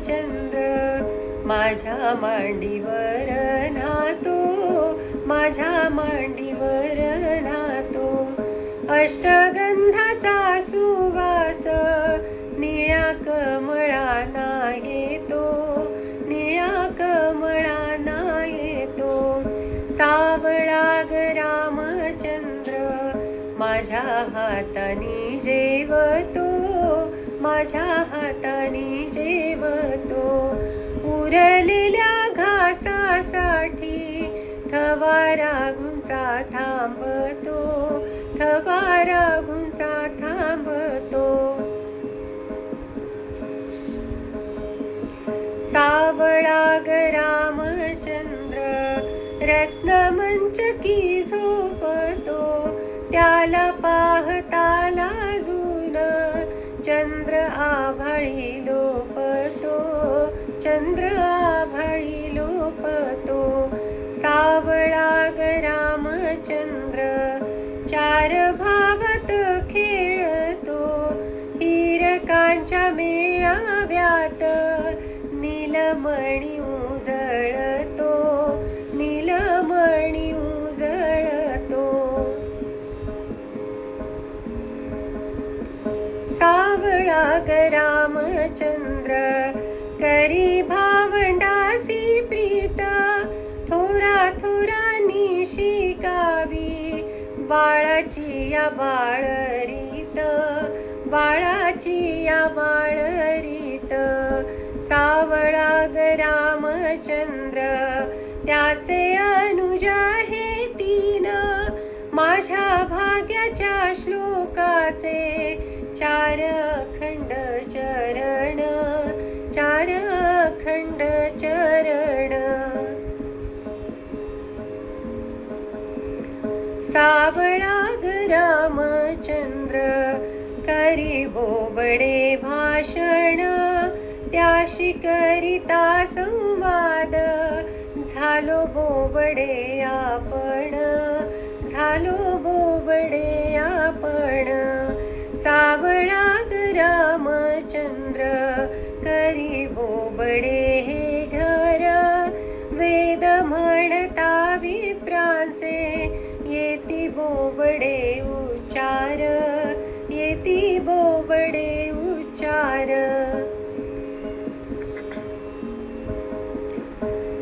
रामचंद्र माझ्या मांडीवर नातो, माझ्या मांडीवर नातो. अष्टगंधाचा सुवास निळ्या कमळाना येतो, निळ्या कमळाना येतो. सावळा ग रामचंद्र माझ्या हाताने जेवतो, माझ्या हाताने जेवतो. उरलेल्या घासासाठी थवा राघूंचा थांबतो, थवा राघूंचा थांबतो. सावळा ग रामचंद्र रत्नमंचकी झोपतो, त्याला पाहता लाजून चंद्र आभाळी लोपतो, चंद्र आभाळी लोपतो. सावळा ग रामचंद्र चार भावात खेळतो, हिरकांच्या मेळाव्यात नीलमणी उजळतो, नीलमणी उजळतो. सावळा ग रामचंद्र करी भावंडासी प्रीत, थोरा थोरांनी शिकावी बाळाची या बाळरीत, बाळाची या बाळरीत. सावळा ग रामचंद्र त्याचे अनुज हे तीन, माझ्या भाग्याच्या श्लोकाचे चार खंड चरण, चार खंड चरण. सावळा ग रामचंद्र करी बोबडे भाषण, त्याशी करिता संवाद झालो बोबडे आपण, झालो बोबडे आपण. सावळा ग रामचंद्र करी बोबडे हे घर, वेद म्हणता विप्रांचे येती बोबडे उच्चार, येती बोबडे उच्चार.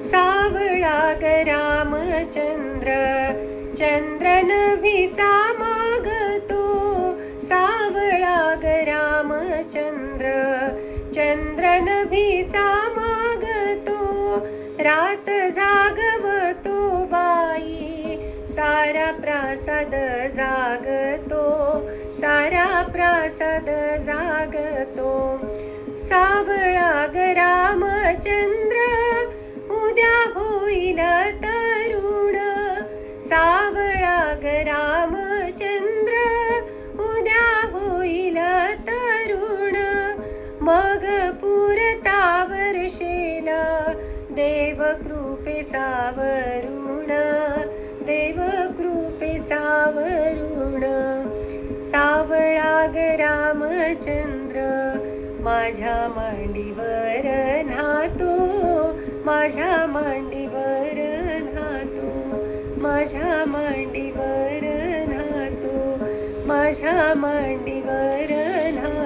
सावळा ग रामचंद्र चंद्रनभीचा मागतो, सावळा ग रामचंद्र चंद्रनभीचा मागतो. रात जागवतो बाई सारा प्रासाद जागतो, सारा प्रासाद जागतो. सावळा ग रामचंद्र उद्या होईल तरुण, सावळा ग रामचंद्र उद्या होईल तरुण. मग पुरता वर्षेल देव कृपेचा वरुण, देव कृपेचा वरुण. सावळा ग रामचंद्र माझ्या मांडीवर नातो, माझ्या मांडीवर नातो, माझ्या मांडीवर नातो, माझ्या मांडीवर नातो.